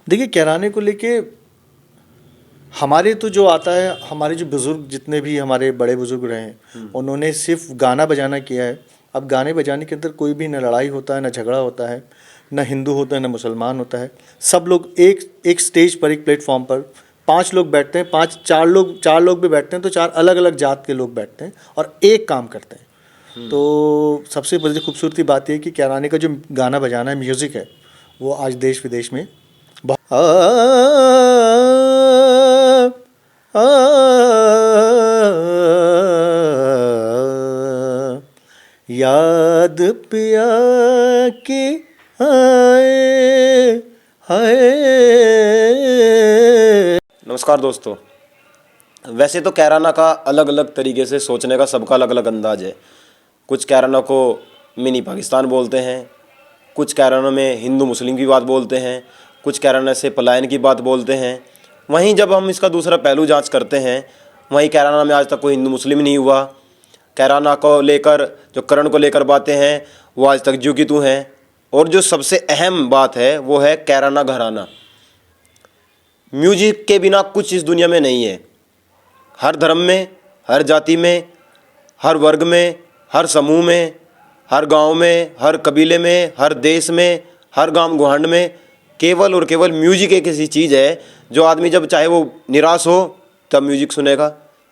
देखिए, कैराने को लेके हमारे तो जो आता है, हमारे जो बुज़ुर्ग जितने भी हमारे बड़े बुज़ुर्ग रहे हैं, उन्होंने सिर्फ गाना बजाना किया है। अब गाने बजाने के अंदर कोई भी न लड़ाई होता है, न झगड़ा होता है, न हिंदू होता है, न मुसलमान होता है। सब लोग एक एक स्टेज पर, एक प्लेटफॉर्म पर 5 लोग बैठते हैं, 5 4 लोग भी बैठते हैं तो 4 अलग-अलग जात के लोग बैठते हैं और एक काम करते हैं। तो सबसे बड़ी खूबसूरती बात ये है कि कैराने का जो गाना बजाना है, म्यूज़िक है, वो आज देश-विदेश में याद पिया की आए हाय। नमस्कार दोस्तों। वैसे तो कैराना का अलग अलग तरीके से सोचने का सबका अलग अलग अंदाज है। कुछ कैराना को मिनी पाकिस्तान बोलते हैं, कुछ कैराना में हिंदू मुस्लिम की बात बोलते हैं, कुछ कैराना से पलायन की बात बोलते हैं। वहीं जब हम इसका दूसरा पहलू जांच करते हैं, वहीं कैराना में आज तक कोई हिंदू मुस्लिम नहीं हुआ। कैराना को लेकर जो करण को लेकर बातें हैं वो आज तक ज्यों की त्यों हैं। और जो सबसे अहम बात है वो है कैराना घराना। म्यूजिक के बिना कुछ इस दुनिया में नहीं है। हर धर्म में, हर जाति में, हर वर्ग में, हर समूह में, हर गांव में, हर कबीले में, हर देश में, हर गांव गुहांड में केवल और केवल म्यूजिक एक ऐसी चीज़ है जो आदमी जब चाहे वो निराश हो तब म्यूजिक सुनेगा,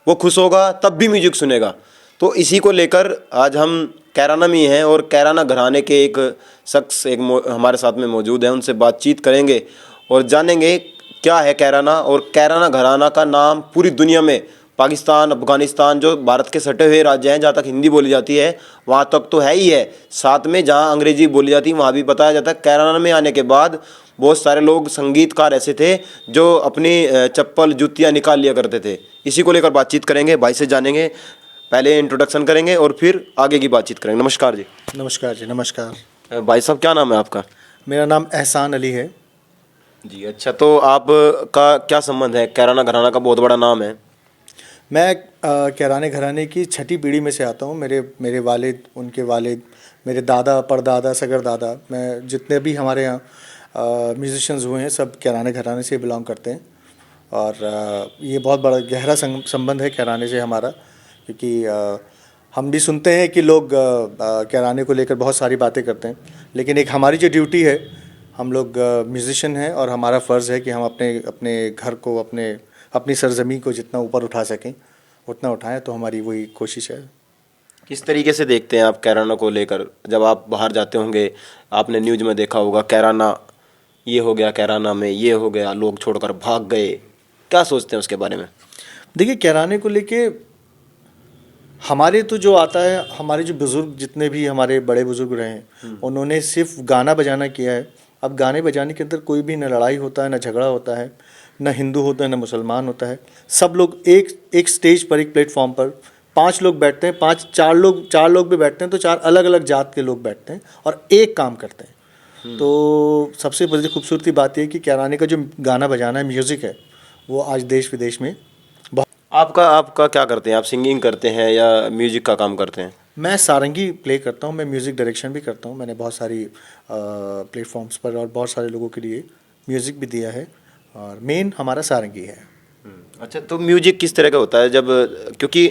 वो खुश होगा तब भी म्यूजिक सुनेगा। तो इसी को लेकर आज हम कैराना में हैं और कैराना घराने के एक शख्स हमारे साथ में मौजूद हैं। उनसे बातचीत करेंगे और जानेंगे क्या है कैराना। और कैराना घराना का नाम पूरी दुनिया में, पाकिस्तान, अफगानिस्तान, जो भारत के सटे हुए राज्य हैं जहाँ तक हिंदी बोली जाती है वहाँ तक तो है ही है, साथ में जहाँ अंग्रेजी बोली जाती है वहाँ भी बताया जाता है। कैराना में आने के बाद बहुत सारे लोग संगीतकार ऐसे थे जो अपनी चप्पल जूतियाँ निकाल लिया करते थे। इसी को लेकर बातचीत करेंगे, भाई से जानेंगे। पहले इंट्रोडक्शन करेंगे और फिर आगे की बातचीत करेंगे। नमस्कार जी। नमस्कार जी, नमस्कार। भाई साहब, क्या नाम है आपका? मेरा नाम एहसान अली है। जी अच्छा, तो आप का क्या संबंध है? कैराना घराना का बहुत बड़ा नाम है। मैं कैराने घराने की छठी पीढ़ी में से आता हूँ। मेरे मेरे वालिद, उनके वालिद, मेरे दादा, परदादा, सगर दादा, मैं जितने भी हमारे यहाँ म्यूजिशियंस हुए हैं सब कैराने घराने से बिलोंग करते हैं। और ये बहुत बड़ा गहरा संबंध है कैराने से हमारा, क्योंकि हम भी सुनते हैं कि लोग कैराने को लेकर बहुत सारी बातें करते हैं, लेकिन एक हमारी जो ड्यूटी है, हम लोग म्यूजिशियन हैं और हमारा फ़र्ज़ है कि हम अपने अपने घर को, अपनी सरज़मीं को जितना ऊपर उठा सकें उतना उठाएं। तो हमारी वही कोशिश है। किस तरीके से देखते हैं आप कैराना को लेकर? जब आप बाहर जाते होंगे, आपने न्यूज़ में देखा होगा कैराना ये हो गया, कैराना में ये हो गया, लोग छोड़कर भाग गए। क्या सोचते हैं उसके बारे में? देखिए, कैराने को लेके हमारे तो जो आता है, हमारे जो बुज़ुर्ग जितने भी हमारे बड़े बुज़ुर्ग रहे हैं, उन्होंने सिर्फ गाना बजाना किया है। अब गाने बजाने के अंदर कोई भी न लड़ाई होता है, न झगड़ा होता है, न हिंदू होता है, न मुसलमान होता है। सब लोग एक एक स्टेज पर, एक प्लेटफॉर्म पर 5 लोग बैठते हैं, 4 लोग भी बैठते हैं तो 4 अलग-अलग जात के लोग बैठते हैं और एक काम करते हैं। तो सबसे बड़ी खूबसूरती बात यह है कि कैराने का जो गाना बजाना है, म्यूज़िक है, वो आज देश-विदेश में आपका क्या करते हैं? आप सिंगिंग करते हैं या म्यूजिक का काम करते हैं? मैं सारंगी प्ले करता हूँ, मैं म्यूज़िक डायरेक्शन भी करता हूँ। मैंने बहुत सारी प्लेटफॉर्म्स पर और बहुत सारे लोगों के लिए म्यूज़िक भी दिया है और मेन हमारा सारंगी है। अच्छा, तो म्यूजिक किस तरह का होता है? जब क्योंकि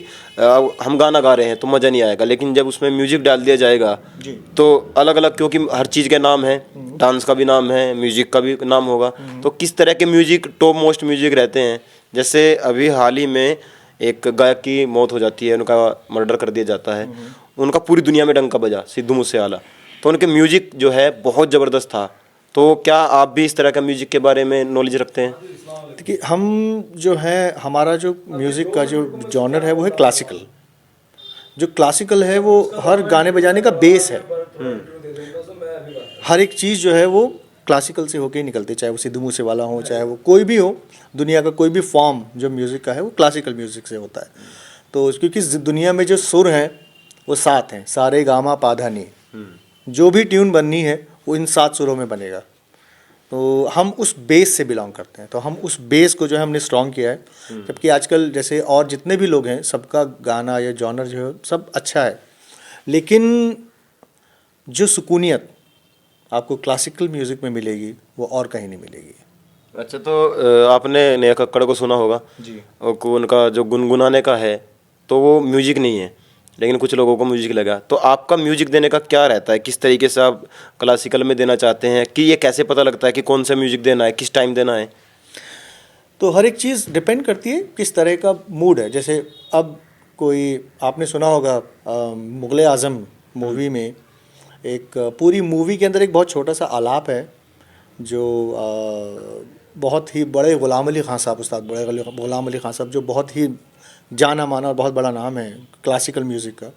हम गाना गा रहे हैं तो मज़ा नहीं आएगा, लेकिन जब उसमें म्यूजिक डाल दिया जाएगा जी। तो अलग अलग, क्योंकि हर चीज़ के नाम है, डांस का भी नाम है, म्यूजिक का भी नाम होगा। तो किस तरह के म्यूजिक टॉप मोस्ट म्यूजिक रहते हैं? जैसे अभी हाल ही में एक गायक की मौत हो जाती है, उनका मर्डर कर दिया जाता है, उनका पूरी दुनिया में डंका बजा, सिद्धू मूसेवाला। तो उनके म्यूजिक जो है बहुत ज़बरदस्त था। तो क्या आप भी इस तरह का म्यूजिक के बारे में नॉलेज रखते हैं? देखिए, हम जो है, हमारा जो म्यूज़िक का जो जॉनर है वो है क्लासिकल। जो क्लासिकल है वो हर गाने बजाने का बेस है। हर एक चीज़ जो है वो क्लासिकल से होके ही निकलती है, चाहे वो सिद्धू मूसेवाला हो, चाहे वो कोई भी हो। दुनिया का कोई भी फॉर्म जो म्यूज़िक का है वो क्लासिकल म्यूज़िक से होता है। तो क्योंकि दुनिया में जो सुर हैं वो 7 हैं, सा रे गा मा पा धा नी। जो भी ट्यून बननी है वो इन 7 सुरों में बनेगा। तो हम उस बेस से बिलोंग करते हैं, तो हम उस बेस को जो है हमने स्ट्रॉन्ग किया है। जबकि आजकल जैसे और जितने भी लोग हैं, सबका गाना या जॉनर जो है सब अच्छा है, लेकिन जो सुकूनियत आपको क्लासिकल म्यूज़िक में मिलेगी वो और कहीं नहीं मिलेगी। अच्छा, तो आपने नेहा कक्कड़ को सुना होगा जी। और उनका जो गुनगुनाने का है तो वो म्यूजिक नहीं है, लेकिन कुछ लोगों को म्यूजिक लगा। तो आपका म्यूजिक देने का क्या रहता है, किस तरीके से आप क्लासिकल में देना चाहते हैं, कि ये कैसे पता लगता है कि कौन सा म्यूजिक देना है, किस टाइम देना है? तो हर एक चीज़ डिपेंड करती है किस तरह का मूड है। जैसे अब कोई आपने सुना होगा मुग़ल आज़म मूवी में एक पूरी मूवी के अंदर एक बहुत छोटा सा आलाप है जो बहुत ही बड़े ग़ुलाम अली ख़ान साहब, उस्ताद बड़े ग़ुलाम अली ख़ान साहब, जो बहुत ही जाना माना और बहुत बड़ा नाम है क्लासिकल म्यूज़िक का।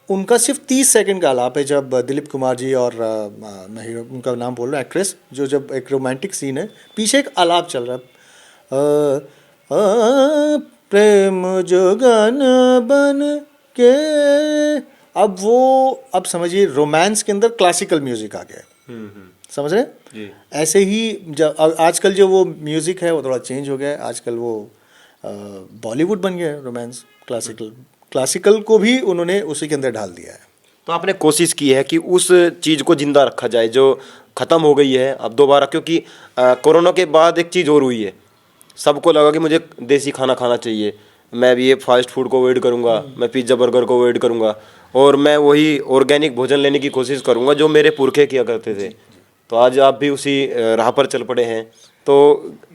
उनका सिर्फ 30 सेकंड का आलाप है जब दिलीप कुमार जी और मैं हीरो उनका नाम बोल रहा हूँ, एक्ट्रेस, जो जब एक रोमांटिक सीन है, पीछे एक आलाप चल रहा है, प्रेम जोगन बन के। अब समझिए रोमांस के अंदर क्लासिकल म्यूजिक आ गया है, समझ रहे हैं? जी। ऐसे ही जब आजकल जो वो म्यूजिक है वो थोड़ा चेंज हो गया है। आजकल वो बॉलीवुड बन गया है रोमांस, क्लासिकल को भी उन्होंने उसी के अंदर डाल दिया है। तो आपने कोशिश की है कि उस चीज़ को जिंदा रखा जाए जो ख़त्म हो गई है अब दोबारा, क्योंकि कोरोना के बाद एक चीज़ और हुई है, सबको लगा कि मुझे देसी खाना खाना चाहिए, मैं भी ये फास्ट फूड को अवॉइड करूँगा, मैं पिज़्ज़ा बर्गर को अवॉइड करूँगा और मैं वही ऑर्गेनिक भोजन लेने की कोशिश करूँगा जो मेरे पुरखे किया करते थे। तो आज आप भी उसी राह पर चल पड़े हैं। तो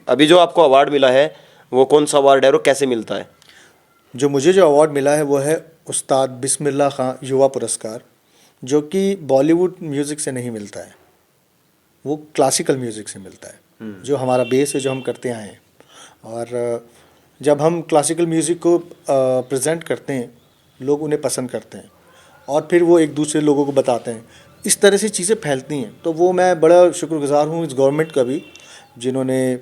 अभी जो आपको अवार्ड मिला है वो कौन सा अवार्ड है और कैसे मिलता है? जो अवार्ड मिला है वो है उस्ताद बिस्मिल्लाह खां युवा पुरस्कार, जो कि बॉलीवुड म्यूज़िक से नहीं मिलता है, वो क्लासिकल म्यूज़िक से मिलता है, जो हमारा बेस है, जो हम करते आए हैं। और जब हम क्लासिकल म्यूज़िक को प्रेजेंट करते हैं, लोग उन्हें पसंद करते हैं और फिर वो एक दूसरे लोगों को बताते हैं, इस तरह से चीज़ें फैलती हैं। तो वो मैं बड़ा शुक्रगुज़ार हूँ इस गवर्नमेंट का भी, जिन्होंने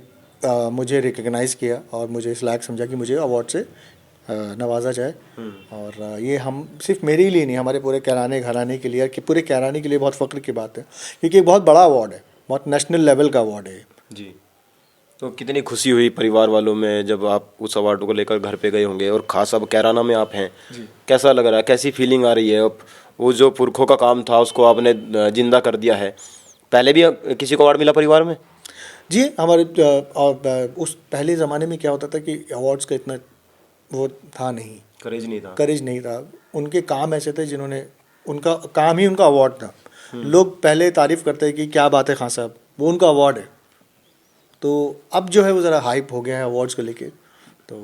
मुझे रिकग्नाइज़ किया और मुझे इस लायक समझा कि मुझे अवार्ड से नवाजा जाए। और ये हम सिर्फ मेरे ही लिए नहीं, हमारे पूरे कैराने घराने के लिए, कि पूरे कैराने के लिए बहुत फ़ख्र की बात है, क्योंकि एक बहुत बड़ा अवार्ड है, बहुत नेशनल लेवल का अवार्ड है। जी। तो कितनी खुशी हुई परिवार वालों में जब आप उस अवार्ड को लेकर घर पे गए होंगे, और खास अब कैराना में आप हैं, कैसा लग रहा है, कैसी फीलिंग आ रही है? अब वो जो पुरखों का काम था उसको आपने जिंदा कर दिया है। पहले भी किसी को अवार्ड मिला परिवार में? जी, हमारे और उस पहले ज़माने में क्या होता था कि अवार्ड्स का इतना वो था नहीं, करेज नहीं था। उनके काम ऐसे थे जिन्होंने, उनका काम ही उनका अवार्ड था। लोग पहले तारीफ़ करते हैं कि क्या बात है खान साहब, वो उनका अवार्ड है। तो अब जो है वो ज़रा हाइप हो गया है अवार्ड्स को लेके। तो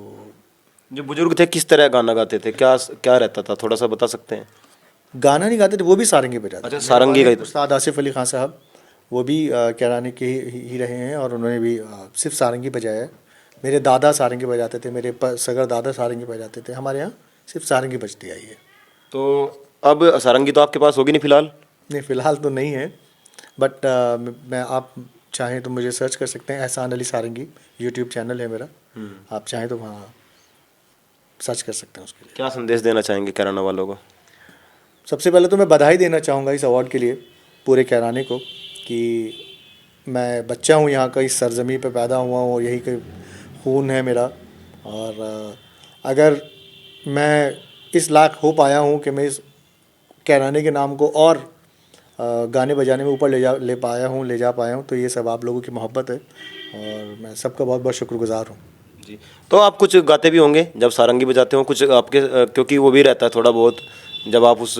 जो बुजुर्ग थे किस तरह गाना गाते थे, क्या क्या रहता था, थोड़ा सा बता सकते हैं? गाना नहीं गाते थे, वो भी सारंगी बजाते थे। अच्छा, सारंगी गाते थे। उस्ताद आसिफ अली खान साहब, वो भी कैराने के ही रहे हैं और उन्होंने भी सिर्फ सारंगी बजाया है। मेरे दादा सारंगी बजाते थे, मेरे सगर दादा सारंगी बजाते थे। हमारे यहाँ सिर्फ सारंगी बजती आई है। तो अब सारंगी तो आपके पास होगी नहीं फिलहाल? नहीं, फ़िलहाल तो नहीं है, बट मैं, आप चाहें तो मुझे सर्च कर सकते हैं, एहसान अली सारंगी यूट्यूब चैनल है मेरा, आप चाहें तो वहाँ सर्च कर सकते हैं उसके लिए। क्या संदेश देना चाहेंगे कैराना वालों को? सबसे पहले तो मैं बधाई देना चाहूँगा इस अवार्ड के लिए पूरे कैराने को, कि मैं बच्चा हूँ यहाँ का, इस सरजमी पे पैदा हुआ हूँ और यही का खून है मेरा। और अगर मैं इस लायक हो पाया हूँ कि मैं इस कैराने के नाम को और गाने बजाने में ऊपर ले जा पाया हूँ, तो ये सब आप लोगों की मोहब्बत है और मैं सबका बहुत बहुत शुक्रगुज़ार हूँ। जी। तो आप कुछ गाते भी होंगे जब सारंगी बजाते हो, कुछ आपके क्योंकि वो भी रहता है थोड़ा बहुत जब आप उस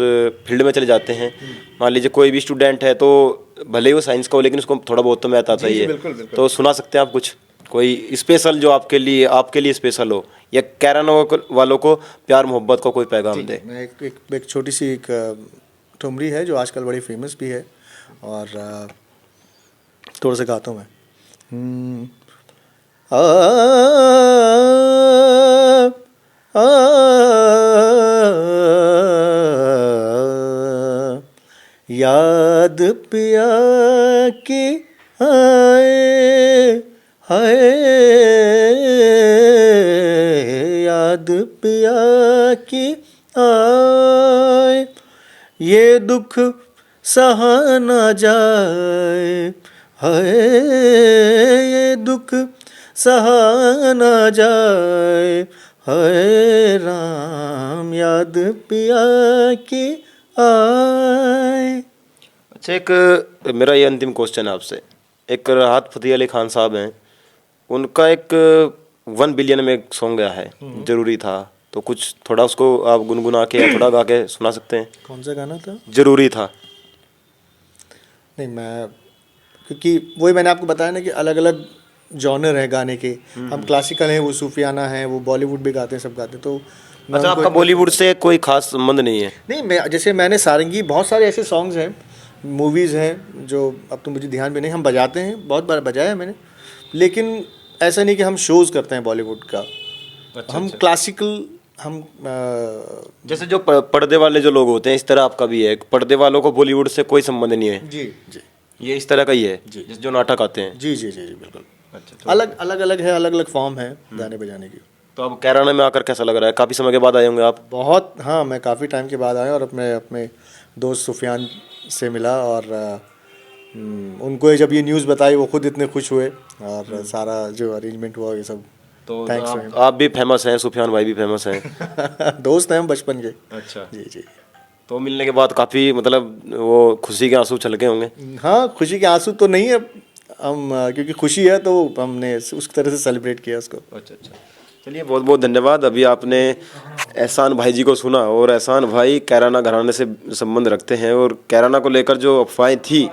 फील्ड में चले जाते हैं। मान लीजिए कोई भी स्टूडेंट है, तो भले ही वो साइंस का हो लेकिन उसको थोड़ा बहुत तो मैथ आता ही है। बिल्कुल, बिल्कुल। तो सुना सकते हैं आप कुछ, कोई स्पेशल जो आपके लिए स्पेशल हो, या कैराना वालों को प्यार मोहब्बत का कोई पैगाम दे? मैं एक छोटी सी एक ठुमरी है जो आजकल बड़ी फेमस भी है, और थोड़ा सा गाता हूँ मैं। आ, आ, याद पिया की आए हाय, याद पिया की आए, ये दुख सहा न जाए, हाय ये दुख सहा न जाए, हाय राम याद पिया की आए। अच्छा, एक मेरा ये अंतिम क्वेश्चन है आपसे। एक राहत फ़तेह अली खान साहब हैं, उनका एक 1 बिलियन में एक सॉन्ग गया है, ज़रूरी था। तो कुछ थोड़ा उसको आप गुनगुना के या थोड़ा गा के सुना सकते हैं? कौन सा गाना था? ज़रूरी था। नहीं, मैं क्योंकि वही मैंने आपको बताया ना कि अलग अलग जॉनर है गाने के। हम क्लासिकल हैं, वो सूफियाना है, वो बॉलीवुड भी गाते हैं, सब गाते हैं। तो मैं अच्छा, उनको आपका बॉलीवुड से कोई खास संबंध नहीं है? नहीं, मैं जैसे मैंने सारंगी, बहुत सारे ऐसे सॉन्ग्स हैं, मूवीज़ हैं जो अब तो मुझे ध्यान में नहीं, हम बजाते हैं, बहुत बार बजाया है मैंने, लेकिन ऐसा नहीं कि हम शोज़ करते हैं बॉलीवुड का। हम क्लासिकल, हम जैसे जो पर्दे वाले जो लोग होते हैं, इस तरह आपका भी है, पर्दे वालों को बॉलीवुड से कोई संबंध नहीं है? जी जी ये इस तरह का ही है जी। जो नाटक आते हैं? जी जी जी जी बिल्कुल। अच्छा, अलग अलग अलग है, अलग अलग फॉर्म है गाने बजाने की। तो अब कैराना में आकर कैसा लग रहा है? काफ़ी समय के बाद आए होंगे आप? बहुत, हाँ, मैं काफ़ी टाइम के बाद आया और अपने दोस्त सुफियान से मिला और उनको जब ये न्यूज़ बताई वो खुद इतने खुश हुए और सारा जो अरेंजमेंट हुआ ये सब, तो थैंक्स आप भी फेमस हैं, सुफियान भाई भी फेमस हैं। दोस्त हैं हम बचपन के। अच्छा। जी जी। तो मिलने के बाद काफ़ी मतलब वो खुशी के आंसू छलके होंगे? हाँ, खुशी के आंसू तो नहीं है, हम क्योंकि खुशी है तो हमने उस तरह से सेलिब्रेट किया उसको। अच्छा अच्छा, चलिए बहुत बहुत धन्यवाद। अभी आपने एहसान भाई जी को सुना, और एहसान भाई कैराना घराने से संबंध रखते हैं, और कैराना को लेकर जो अफवाहें थी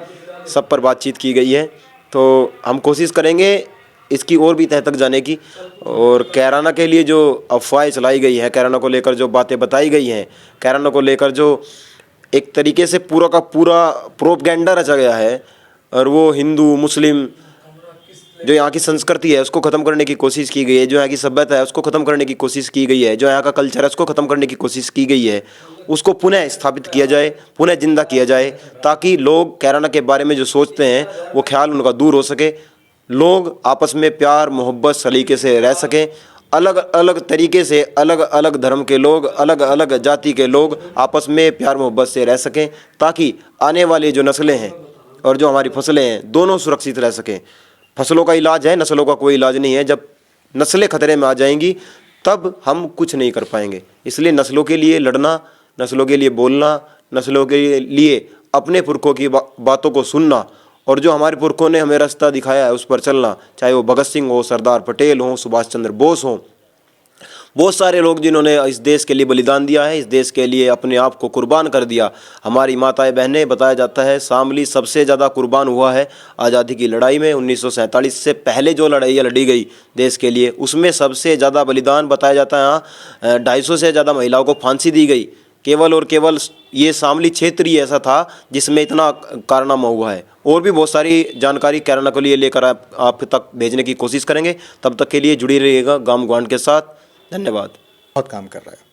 सब पर बातचीत की गई है। तो हम कोशिश करेंगे इसकी और भी तह तक जाने की, और कैराना के लिए जो अफवाहें चलाई गई हैं, कैराना को लेकर जो बातें बताई गई हैं, कैराना को लेकर जो एक तरीके से पूरा का पूरा प्रोपगेंडा रचा गया है, और वो हिंदू मुस्लिम जो यहाँ की संस्कृति है उसको ख़त्म करने की कोशिश की गई है, जो यहाँ की सभ्यता है उसको ख़त्म करने की कोशिश की गई है, जो यहाँ का कल्चर है उसको ख़त्म करने की कोशिश की गई है, उसको पुनः स्थापित किया जाए, पुनः जिंदा किया जाए, ताकि लोग कैराना के बारे में जो सोचते हैं वो ख्याल उनका दूर हो सके, लोग आपस में प्यार मोहब्बत सलीके से रह सकें, अलग अलग तरीके से अलग अलग धर्म के लोग, अलग अलग जाति के लोग आपस में प्यार मोहब्बत से रह सकें, ताकि आने वाली जो नस्लें हैं और जो हमारी फसलें हैं दोनों सुरक्षित रह सकें। फसलों का इलाज है, नस्लों का कोई इलाज नहीं है। जब नस्लें खतरे में आ जाएंगी तब हम कुछ नहीं कर पाएंगे। इसलिए नस्लों के लिए लड़ना, नस्लों के लिए बोलना, नस्लों के लिए अपने पुरखों की बातों को सुनना, और जो हमारे पुरखों ने हमें रास्ता दिखाया है उस पर चलना, चाहे वो भगत सिंह हो, सरदार पटेल हो, सुभाष चंद्र बोस हो, बहुत सारे लोग जिन्होंने इस देश के लिए बलिदान दिया है, इस देश के लिए अपने आप को कुर्बान कर दिया। हमारी माताएं बहनें, बताया जाता है शामली सबसे ज़्यादा कुर्बान हुआ है आज़ादी की लड़ाई में। 1947 से पहले जो लड़ाइयाँ लड़ी गई देश के लिए, उसमें सबसे ज़्यादा बलिदान बताया जाता है। यहाँ 250 से ज़्यादा महिलाओं को फांसी दी गई, केवल और केवल ये शामली क्षेत्र ही ऐसा था जिसमें इतना कारनामा हुआ है। और भी बहुत सारी जानकारी कैराना के लिए लेकर आप तक भेजने की कोशिश करेंगे। तब तक के लिए जुड़ी रहिएगा गाम ग्वांड के साथ। धन्यवाद। बहुत काम कर रहा है।